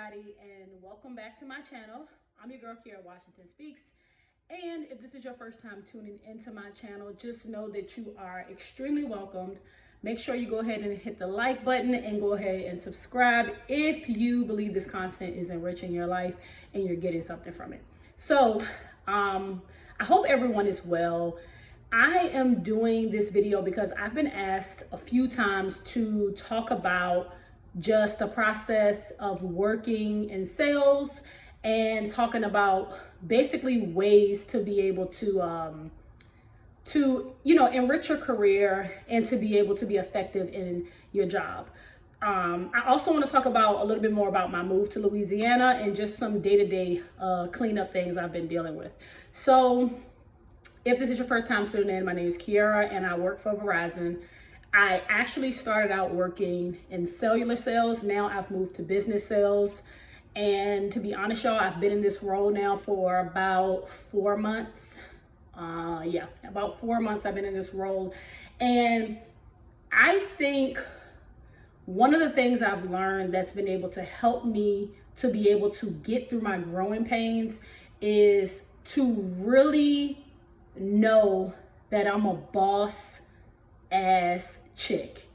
everybody, and welcome back to my channel. I'm your girl, Kiara Washington Speaks. And if this is your first time tuning into my channel, just know that you are extremely welcomed. Make sure you go ahead and hit the like button and go ahead and subscribe if you believe this content is enriching your life and you're getting something from it. So, I hope everyone is well. I am doing this video because I've been asked a few times to talk about just the process of working in sales and talking about basically ways to be able to enrich your career and to be able to be effective in your job. I also want to talk about a little bit more about my move to Louisiana and just some day-to-day cleanup things I've been dealing with. So if this is your first time tuning in, my name is Kiara and I work for Verizon. I actually started out working in cellular sales. Now I've moved to business sales. And to be honest, y'all, I've been in this role now for about 4 months. About 4 months I've been in this role. And I think one of the things I've learned that's been able to help me to be able to get through my growing pains is to really know that I'm a boss ass chick.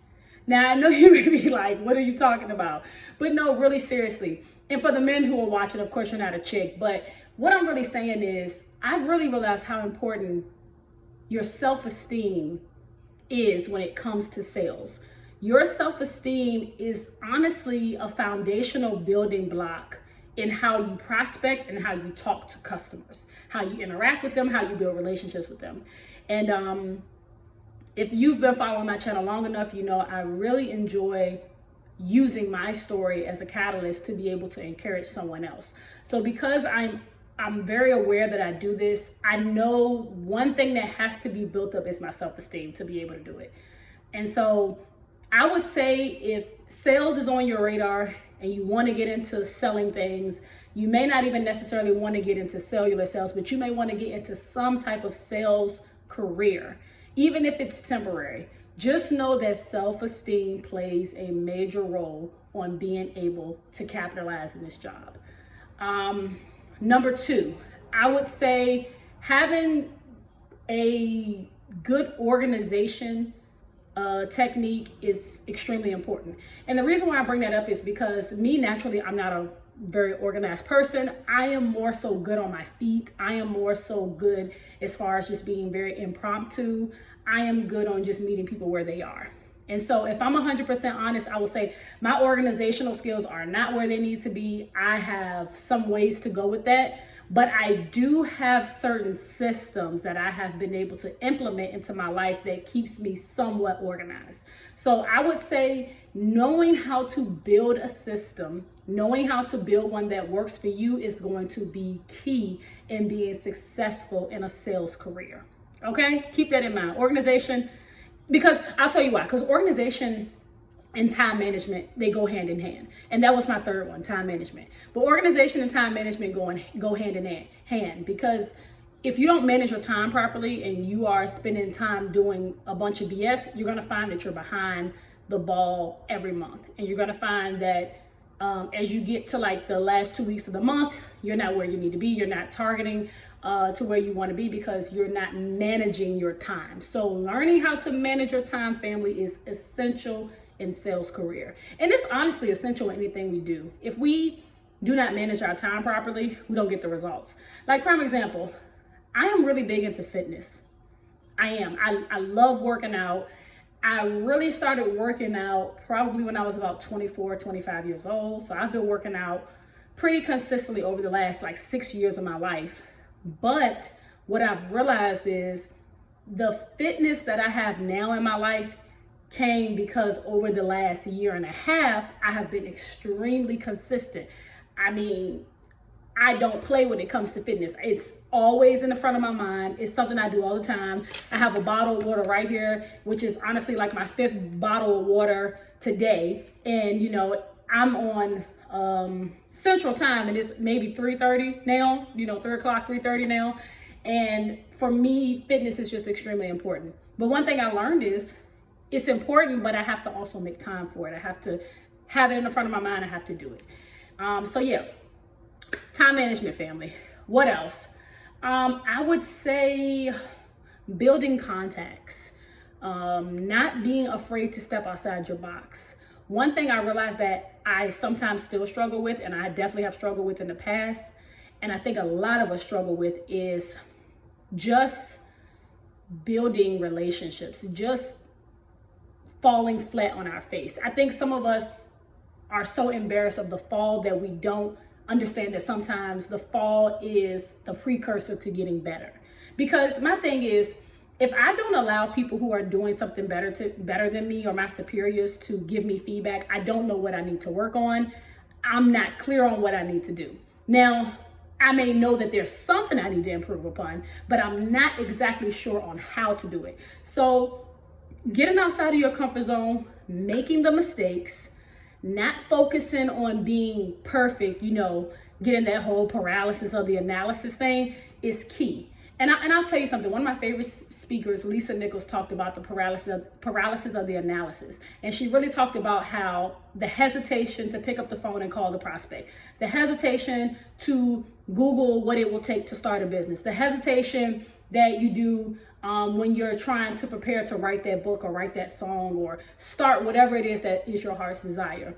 Now I know you may be like, what are you talking about? But no, really seriously. And for the men who are watching, of course you're not a chick, but what I'm really saying is I've really realized how important your self-esteem is when it comes to sales. Your self-esteem is honestly a foundational building block in how you prospect and how you talk to customers, how you interact with them, how you build relationships with them. And if you've been following my channel long enough, you know I really enjoy using my story as a catalyst to be able to encourage someone else. So because I'm very aware that I do this, I know one thing that has to be built up is my self-esteem to be able to do it. And so I would say if sales is on your radar and you want to get into selling things, you may not even necessarily want to get into cellular sales, but you may want to get into some type of sales career. Even if it's temporary, just know that self-esteem plays a major role on being able to capitalize in this job. Number two, I would say having a good organization technique is extremely important. And the reason why I bring that up is because me, naturally, I'm not a very organized person. I am more so good on my feet. I am more so good as far as just being very impromptu. I am good on just meeting people where they are. And so if I'm 100% honest, I will say my organizational skills are not where they need to be. I have some ways to go with that, but I do have certain systems that I have been able to implement into my life that keeps me somewhat organized. So I would say knowing how to build a system, knowing how to build one that works for you is going to be key in being successful in a sales career. Okay, keep that in mind. Organization, because I'll tell you why, because organization and time management, they go hand in hand. And that was my third one, time management. But organization and time management go hand in hand, because if you don't manage your time properly and you are spending time doing a bunch of BS, you're going to find that you're behind the ball every month. And you're going to find that as you get to like the last 2 weeks of the month, you're not where you need to be. You're not targeting to where you want to be because you're not managing your time. So learning how to manage your time, family, is essential in sales career. And it's honestly essential in anything we do. If we do not manage our time properly, we don't get the results. Like prime example, I am really big into fitness. I am. I love working out. I really started working out probably when I was about 24, 25 years old. So I've been working out pretty consistently over the last like 6 years of my life. But what I've realized is the fitness that I have now in my life came because over the last year and a half, I have been extremely consistent. I mean, I don't play when it comes to fitness. It's always in the front of my mind. It's something I do all the time. I have a bottle of water right here, which is honestly like my 5th bottle of water today. And, you know, I'm on Central Time and it's maybe 3:30 now, 3 o'clock, 3:30 now. And for me, fitness is just extremely important. But one thing I learned is it's important, but I have to also make time for it. I have to have it in the front of my mind. I have to do it. So yeah, time management, family. What else? I would say building contacts, not being afraid to step outside your box. One thing I realized that I sometimes still struggle with, and I definitely have struggled with in the past, and I think a lot of us struggle with, is just building relationships, just falling flat on our face. I think some of us are so embarrassed of the fall that we don't understand that sometimes the fall is the precursor to getting better. Because my thing is, if I don't allow people who are doing something better than me or my superiors to give me feedback, I don't know what I need to work on. I'm not clear on what I need to do. Now, I may know that there's something I need to improve upon, but I'm not exactly sure on how to do it. So getting outside of your comfort zone, making the mistakes, not focusing on being perfect, getting that whole paralysis of the analysis thing is key. And I'll tell you something. One of my favorite speakers, Lisa Nichols, talked about the paralysis of the analysis. And she really talked about how the hesitation to pick up the phone and call the prospect, the hesitation to Google what it will take to start a business, the hesitation that you do when you're trying to prepare to write that book or write that song or start whatever it is that is your heart's desire.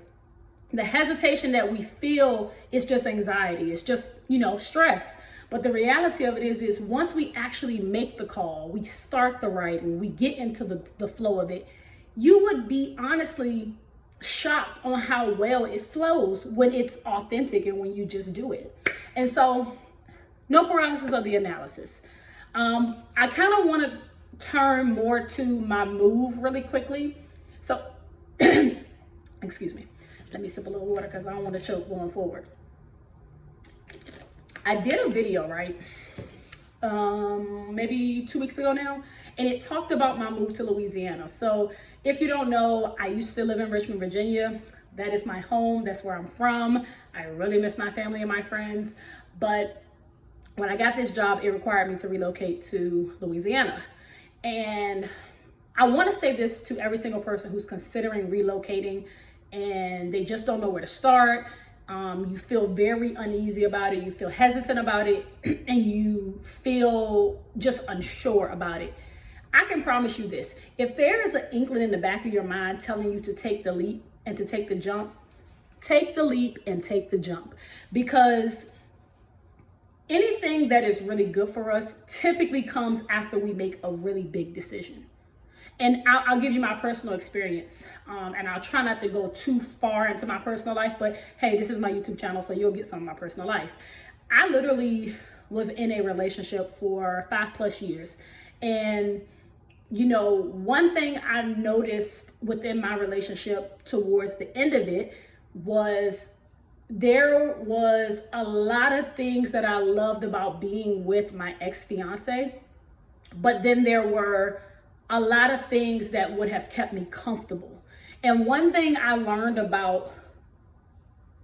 The hesitation that we feel is just anxiety. It's just, stress. But the reality of it is once we actually make the call, we start the writing, we get into the flow of it, you would be honestly shocked on how well it flows when it's authentic and when you just do it. And so, no paralysis of the analysis. I kind of want to turn more to my move really quickly. So, excuse me. Let me sip a little water because I don't want to choke going forward. I did a video, right? Maybe 2 weeks ago now, and it talked about my move to Louisiana. So if you don't know, I used to live in Richmond, Virginia. That is my home. That's where I'm from. I really miss my family and my friends. But when I got this job, it required me to relocate to Louisiana. And I want to say this to every single person who's considering relocating and they just don't know where to start. You feel very uneasy about it. You feel hesitant about it and you feel just unsure about it. I can promise you this. If there is an inkling in the back of your mind telling you to take the leap and to take the jump, take the leap and take the jump. Because anything that is really good for us typically comes after we make a really big decision. And I'll give you my personal experience, and I'll try not to go too far into my personal life, but hey, this is my YouTube channel, so you'll get some of my personal life. I literally was in a relationship for 5+ years. And, one thing I noticed within my relationship towards the end of it was there was a lot of things that I loved about being with my ex-fiance, but then there were a lot of things that would have kept me comfortable. And one thing I learned about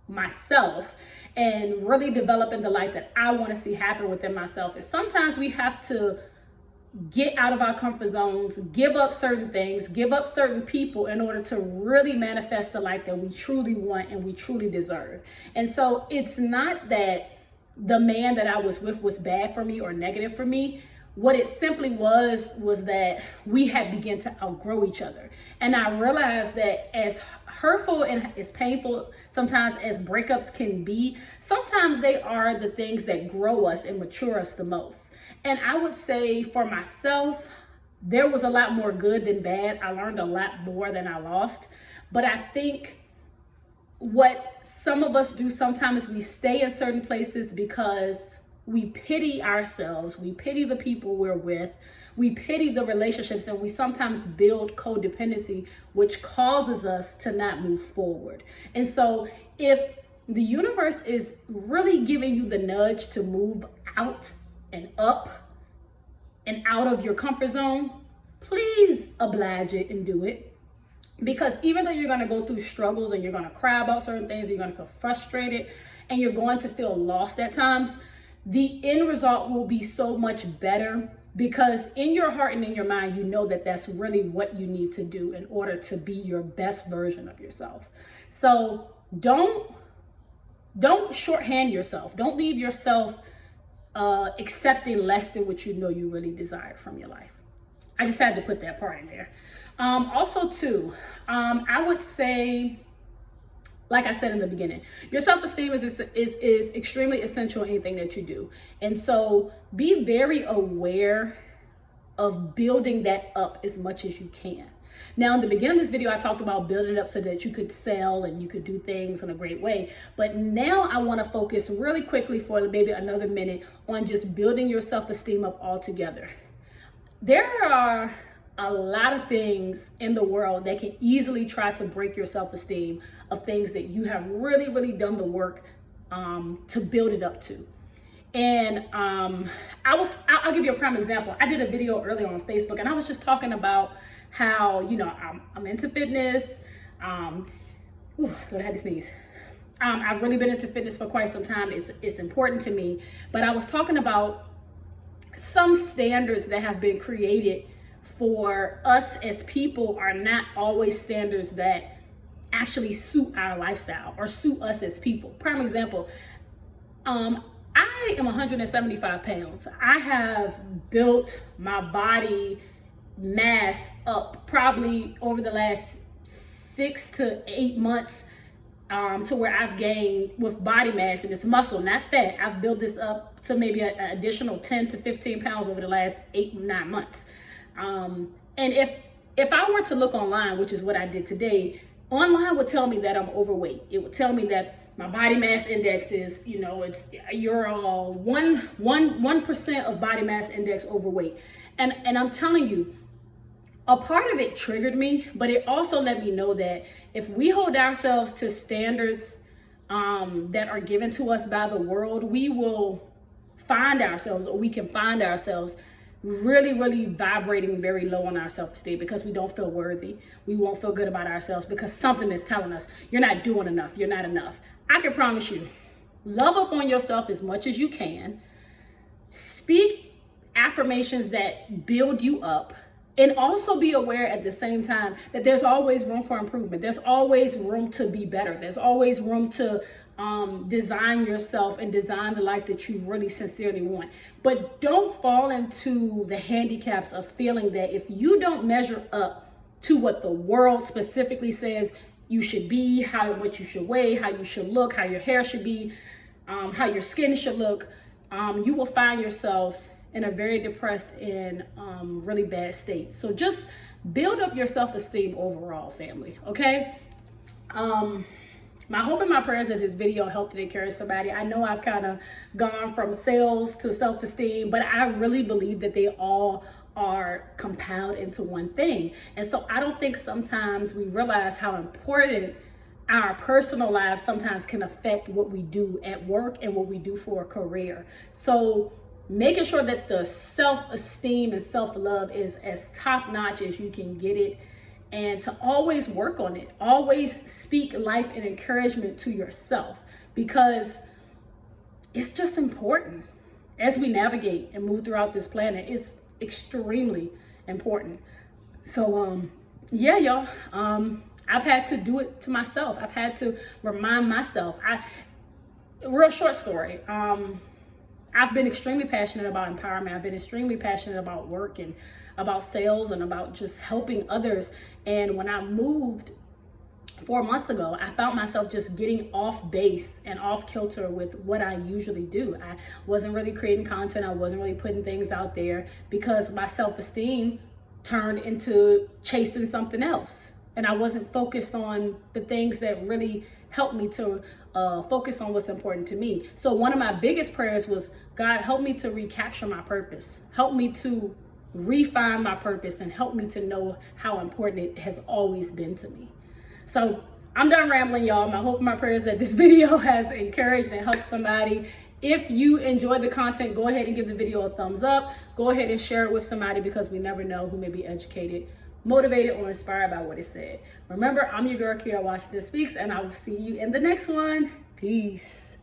myself and really developing the life that I want to see happen within myself is sometimes we have to get out of our comfort zones, give up certain things, give up certain people in order to really manifest the life that we truly want and we truly deserve. And so it's not that the man that I was with was bad for me or negative for me. What it simply was that we had begun to outgrow each other. And I realized that as hurtful and as painful sometimes as breakups can be, sometimes they are the things that grow us and mature us the most. And I would say for myself, there was a lot more good than bad. I learned a lot more than I lost. But I think what some of us do sometimes is we stay in certain places because we pity ourselves, we pity the people we're with, we pity the relationships, and we sometimes build codependency, which causes us to not move forward. And so if the universe is really giving you the nudge to move out and up and out of your comfort zone, please oblige it and do it. Because even though you're gonna go through struggles and you're gonna cry about certain things, you're gonna feel frustrated, and you're going to feel lost at times, the end result will be so much better because in your heart and in your mind, you know that that's really what you need to do in order to be your best version of yourself. So don't don't shorthand yourself. Don't leave yourself accepting less than what you know you really desire from your life. I just had to put that part in there. Also too, I would say, like I said in the beginning, your self-esteem is extremely essential in anything that you do. And so be very aware of building that up as much as you can. Now, in the beginning of this video, I talked about building it up so that you could sell and you could do things in a great way. But now I want to focus really quickly for maybe another minute on just building your self-esteem up altogether. There are a lot of things in the world that can easily try to break your self-esteem of things that you have really, really done the work to build it up to. And I'll give you a prime example. I did a video earlier on Facebook, and I was just talking about how, you know, I'm into fitness. I thought I had to sneeze. I've really been into fitness for quite some time. It's important to me. But I was talking about some standards that have been created for us as people are not always standards that actually suit our lifestyle or suit us as people. Prime example, I am 175 pounds. I have built my body mass up probably over the last 6 to 8 months to where I've gained with body mass, and it's muscle, not fat. I've built this up to maybe an additional 10 to 15 pounds over the last 8, 9 months. And if I were to look online, which is what I did today, online would tell me that I'm overweight. It would tell me that my body mass index is, you know, you're 1% of body mass index overweight. And I'm telling you, a part of it triggered me, but it also let me know that if we hold ourselves to standards that are given to us by the world, we will find ourselves, or we can find ourselves really, really vibrating very low on our self-esteem because we don't feel worthy. We won't feel good about ourselves because something is telling us you're not doing enough. You're not enough. I can promise you, love up on yourself as much as you can. Speak affirmations that build you up, and also be aware at the same time that there's always room for improvement. There's always room to be better. There's always room to design yourself and design the life that you really sincerely want. But don't fall into the handicaps of feeling that if you don't measure up to what the world specifically says you should be, what you should weigh, how you should look, how your hair should be, how your skin should look, you will find yourself in a very depressed and really bad state. So just build up your self-esteem overall, family, okay? My hope and my prayers that this video helped and encourage somebody. I know I've kind of gone from sales to self-esteem, but I really believe that they all are compiled into one thing. And so I don't think sometimes we realize how important our personal lives sometimes can affect what we do at work and what we do for a career. So making sure that the self-esteem and self-love is as top-notch as you can get it, and to always work on it. Always speak life and encouragement to yourself, because it's just important as we navigate and move throughout this planet. It's extremely important. So yeah, y'all, I've had to do it to myself. I've had to remind myself. Real short story. I've been extremely passionate about empowerment. I've been extremely passionate about work and about sales and about just helping others. And when I moved 4 months ago, I found myself just getting off base and off kilter with what I usually do. I wasn't really creating content. I wasn't really putting things out there because my self-esteem turned into chasing something else. And I wasn't focused on the things that really helped me to focus on what's important to me. So one of my biggest prayers was, God, help me to recapture my purpose. Help me to refine my purpose and help me to know how important it has always been to me. So I'm done rambling, y'all. My hope and my prayers that this video has encouraged and helped somebody. If you enjoyed the content, go ahead and give the video a thumbs up. Go ahead and share it with somebody, because we never know who may be educated, motivated, or inspired by what it said. Remember, I'm your girl, Kira Washington Speaks, and I will see you in the next one. Peace.